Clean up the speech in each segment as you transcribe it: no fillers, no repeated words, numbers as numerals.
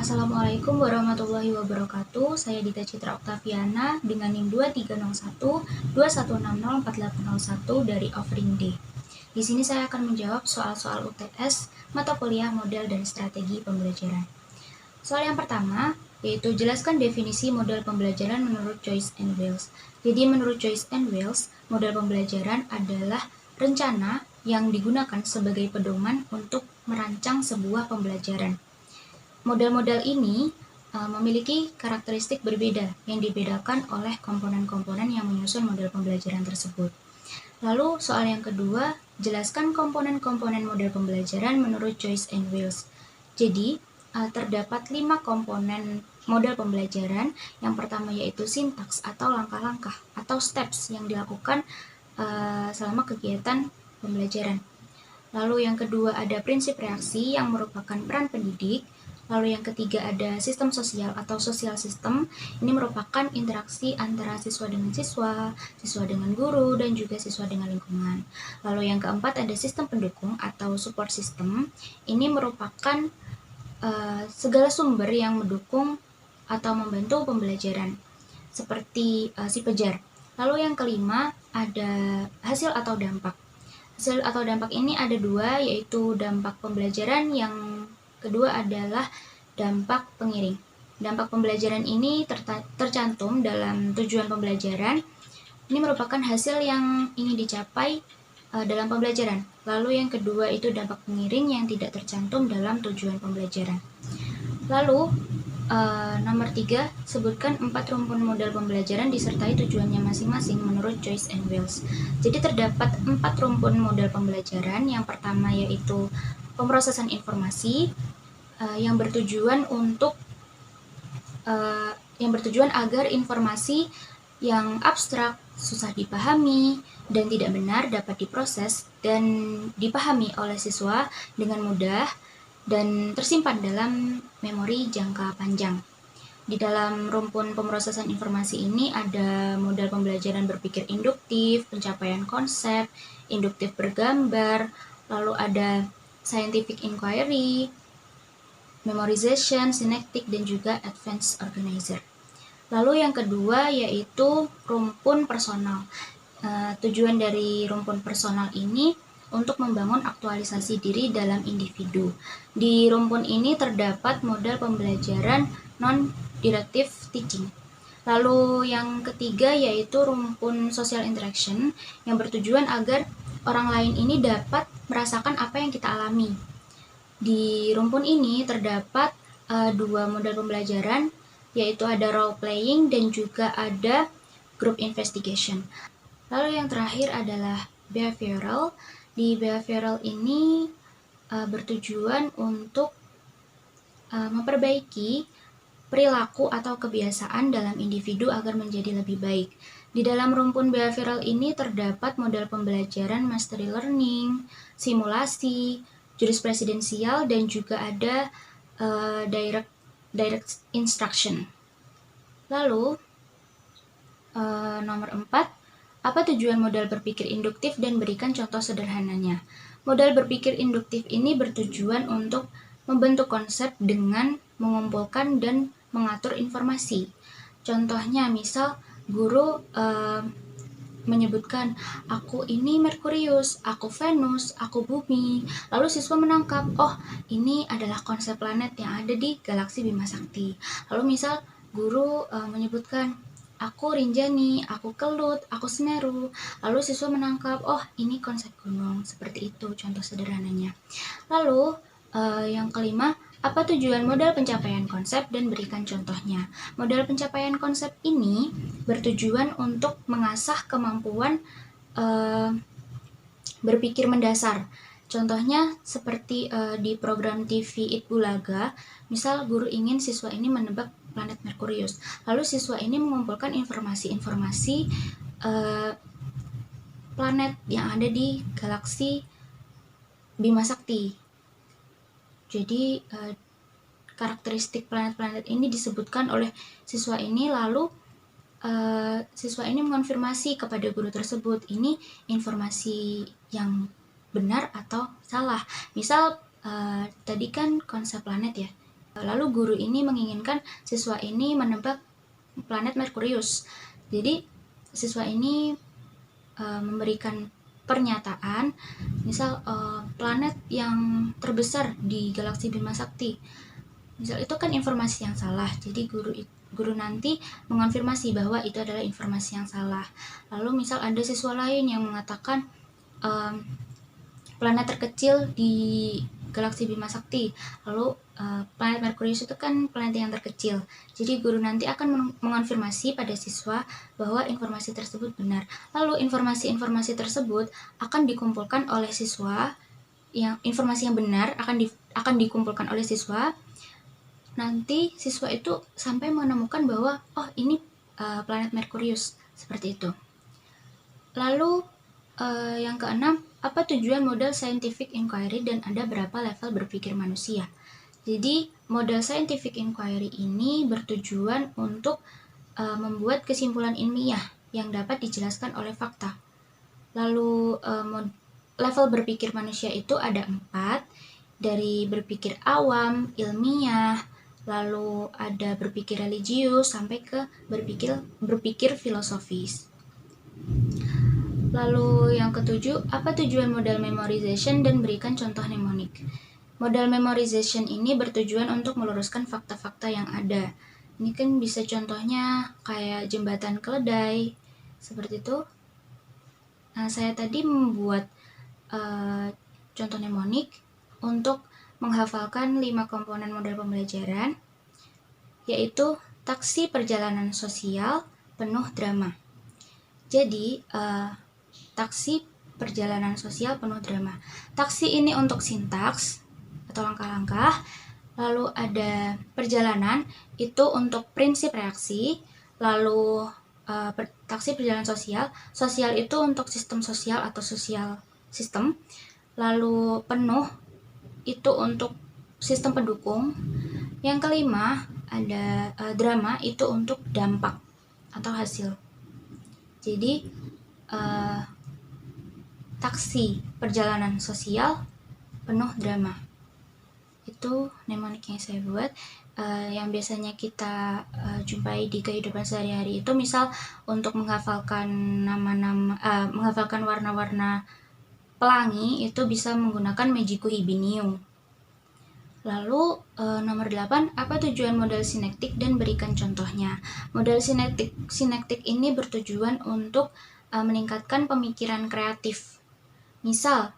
Assalamualaikum warahmatullahi wabarakatuh. Saya Dita Citra Oktaviana dengan NIM 2301 2160481 dari Offering D. Di sini saya akan menjawab soal-soal UTS mata kuliah model dan strategi pembelajaran. Soal yang pertama yaitu jelaskan definisi model pembelajaran menurut Joyce and Wells. Jadi menurut Joyce and Wells, model pembelajaran adalah rencana yang digunakan sebagai pedoman untuk merancang sebuah pembelajaran. Model-model ini memiliki karakteristik berbeda yang dibedakan oleh komponen-komponen yang menyusun model pembelajaran tersebut. Lalu soal yang kedua, jelaskan komponen-komponen model pembelajaran menurut Joyce and Wells. Jadi, terdapat 5 komponen model pembelajaran. Yang pertama yaitu sintaks atau langkah-langkah atau steps yang dilakukan selama kegiatan pembelajaran. Lalu yang kedua ada prinsip reaksi yang merupakan peran pendidik. Lalu yang ketiga ada sistem sosial atau social system. Ini merupakan interaksi antara siswa dengan siswa, siswa dengan guru, dan juga siswa dengan lingkungan. Lalu yang keempat ada sistem pendukung atau support system. Ini merupakan segala sumber yang mendukung atau membantu pembelajaran, seperti si pejar. Lalu yang kelima ada hasil atau dampak. Hasil atau dampak ini ada dua, yaitu dampak pembelajaran, yang kedua adalah dampak pengiring. Dampak pembelajaran ini tercantum dalam tujuan pembelajaran. Ini merupakan hasil yang ingin dicapai dalam pembelajaran. Lalu yang kedua itu dampak pengiring yang tidak tercantum dalam tujuan pembelajaran. Lalu nomor 3, sebutkan 4 rumpun model pembelajaran disertai tujuannya masing-masing menurut Joyce and Wells. Jadi terdapat 4 rumpun model pembelajaran. Yang pertama yaitu pemrosesan informasi yang bertujuan agar informasi yang abstrak, susah dipahami, dan tidak benar dapat diproses dan dipahami oleh siswa dengan mudah dan tersimpan dalam memori jangka panjang. Di dalam rumpun pemrosesan informasi ini ada model pembelajaran berpikir induktif, pencapaian konsep, induktif bergambar, lalu ada scientific inquiry, memorization, synectic, dan juga advanced organizer. Lalu yang kedua yaitu rumpun personal. Tujuan dari rumpun personal ini untuk membangun aktualisasi diri dalam individu. Di rumpun ini terdapat model pembelajaran non-directive teaching. Lalu yang ketiga yaitu rumpun social interaction yang bertujuan agar orang lain ini dapat merasakan apa yang kita alami. Di rumpun ini terdapat 2 model pembelajaran, yaitu ada role playing dan juga ada group investigation. Lalu yang terakhir adalah behavioral. Di behavioral ini bertujuan untuk memperbaiki perilaku atau kebiasaan dalam individu agar menjadi lebih baik. Di dalam rumpun behavioral ini terdapat model pembelajaran mastery learning, simulasi, jurus presidensial, dan juga ada direct instruction. Lalu nomor 4, apa tujuan model berpikir induktif dan berikan contoh sederhananya. Model berpikir induktif ini bertujuan untuk membentuk konsep dengan mengumpulkan dan mengatur informasi. Contohnya misal guru menyebutkan, aku ini Merkurius, aku Venus, aku Bumi. Lalu siswa menangkap, oh ini adalah konsep planet yang ada di galaksi Bima Sakti. Lalu misal guru menyebutkan, aku Rinjani, aku Kelut, aku Semeru. Lalu siswa menangkap, oh ini konsep gunung. Seperti itu contoh sederhananya. Lalu yang kelima, apa tujuan model pencapaian konsep dan berikan contohnya. Model pencapaian konsep ini bertujuan untuk mengasah kemampuan berpikir mendasar. Contohnya seperti di program TV It Bulaga, misal guru ingin siswa ini menebak planet Merkurius. Lalu siswa ini mengumpulkan informasi-informasi planet yang ada di galaksi Bima Sakti. Jadi karakteristik planet-planet ini disebutkan oleh siswa ini, lalu siswa ini mengonfirmasi kepada guru tersebut ini informasi yang benar atau salah. Misal tadi kan konsep planet ya, Lalu guru ini menginginkan siswa ini menebak planet Merkurius. Jadi siswa ini memberikan pernyataan, misal planet yang terbesar di galaksi Bima Sakti. Misal itu kan informasi yang salah. Jadi guru nanti mengonfirmasi bahwa itu adalah informasi yang salah. Lalu misal ada siswa lain yang mengatakan planet terkecil di galaksi Bima Sakti. Lalu planet Merkurius itu kan planet yang terkecil. Jadi guru nanti akan mengonfirmasi pada siswa bahwa informasi tersebut benar. Lalu informasi-informasi tersebut akan dikumpulkan oleh siswa. Yang informasi yang benar akan dikumpulkan oleh siswa. Nanti siswa itu sampai menemukan bahwa oh ini planet Merkurius, seperti itu. Lalu yang keenam, apa tujuan model scientific inquiry dan ada berapa level berpikir manusia? Jadi model scientific inquiry ini bertujuan untuk membuat kesimpulan ilmiah yang dapat dijelaskan oleh fakta. Lalu level berpikir manusia itu ada 4, dari berpikir awam, ilmiah, lalu ada berpikir religius, sampai ke berpikir filosofis. Lalu yang ketujuh, apa tujuan model memorization dan berikan contoh mnemonik. Model memorization ini bertujuan untuk meluruskan fakta-fakta yang ada. Ini kan bisa contohnya kayak jembatan keledai, seperti itu. Nah, saya tadi membuat contoh mnemonik untuk menghafalkan 5 komponen model pembelajaran, yaitu taksi perjalanan sosial penuh drama. Jadi, taksi perjalanan sosial penuh drama. Taksi ini untuk sintaks atau langkah-langkah. Lalu ada perjalanan itu untuk prinsip reaksi. Lalu taksi perjalanan sosial. Sosial itu untuk sistem sosial atau sosial sistem. Lalu penuh itu untuk sistem pendukung. Yang kelima ada drama itu untuk dampak atau hasil. Jadi taksi perjalanan sosial penuh drama. Itu mnemonik yang saya buat, yang biasanya kita jumpai di kehidupan sehari-hari itu, misal untuk menghafalkan menghafalkan warna-warna pelangi itu bisa menggunakan Magiku Hibiniu. Lalu nomor 8, apa tujuan model sinektik dan berikan contohnya. Model sinektik ini bertujuan untuk meningkatkan pemikiran kreatif. Misal,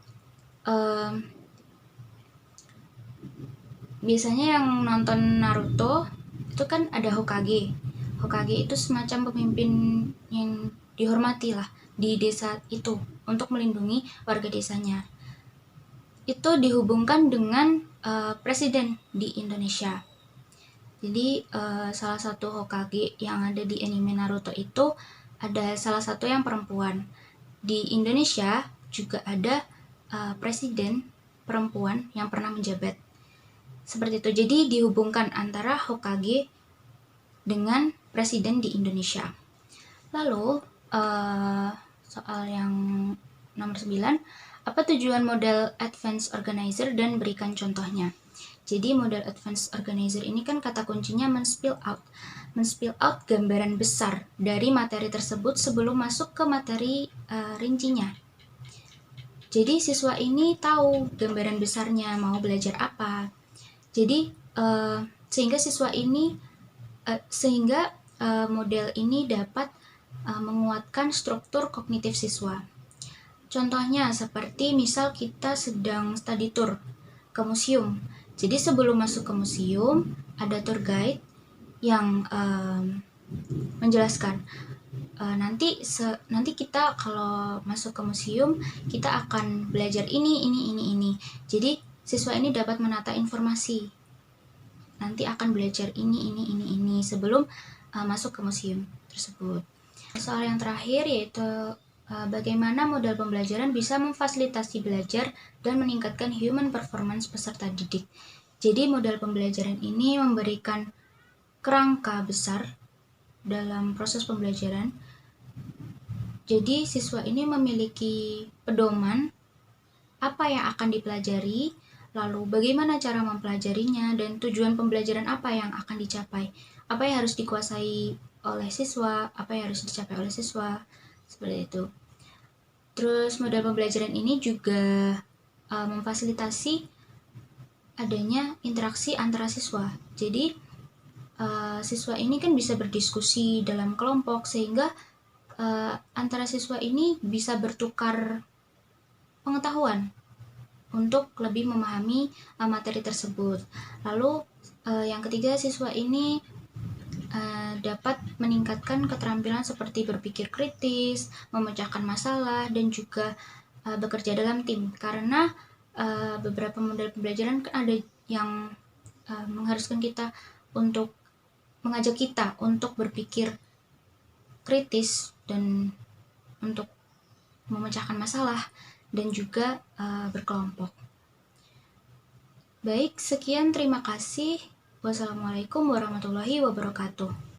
biasanya yang nonton Naruto itu kan ada Hokage. Hokage itu semacam pemimpin yang dihormati lah di desa itu untuk melindungi warga desanya. Itu dihubungkan dengan presiden di Indonesia. Jadi salah satu Hokage yang ada di anime Naruto itu ada salah satu yang perempuan. Di Indonesia juga ada presiden perempuan yang pernah menjabat. Seperti itu. Jadi dihubungkan antara Hokage dengan presiden di Indonesia. Lalu soal yang nomor 9, apa tujuan model advanced organizer dan berikan contohnya. Jadi model advanced organizer ini kan kata kuncinya men-spill out gambaran besar dari materi tersebut sebelum masuk ke materi rincinya. Jadi siswa ini tahu gambaran besarnya mau belajar apa. Jadi sehingga model ini dapat menguatkan struktur kognitif siswa. Contohnya seperti misal kita sedang study tour ke museum. Jadi sebelum masuk ke museum ada tour guide yang menjelaskan nanti kita kalau masuk ke museum kita akan belajar ini. Jadi siswa ini dapat menata informasi. Nanti akan belajar ini sebelum masuk ke museum tersebut. Soal yang terakhir yaitu bagaimana model pembelajaran bisa memfasilitasi belajar dan meningkatkan human performance peserta didik. Jadi model pembelajaran ini memberikan kerangka besar dalam proses pembelajaran. Jadi siswa ini memiliki pedoman apa yang akan dipelajari, lalu bagaimana cara mempelajarinya, dan tujuan pembelajaran apa yang akan dicapai, apa yang harus dikuasai oleh siswa, apa yang harus dicapai oleh siswa, seperti itu. Terus model pembelajaran ini juga memfasilitasi adanya interaksi antara siswa. Jadi siswa ini kan bisa berdiskusi dalam kelompok, sehingga antara siswa ini bisa bertukar pengetahuan untuk lebih memahami materi tersebut. Lalu yang ketiga, siswa ini dapat meningkatkan keterampilan seperti berpikir kritis, memecahkan masalah, dan juga bekerja dalam tim. Karena beberapa model pembelajaran kan ada yang mengharuskan kita untuk mengajak kita untuk berpikir kritis dan untuk memecahkan masalah dan juga berkelompok. Baik, sekian, terima kasih. Wassalamualaikum warahmatullahi wabarakatuh.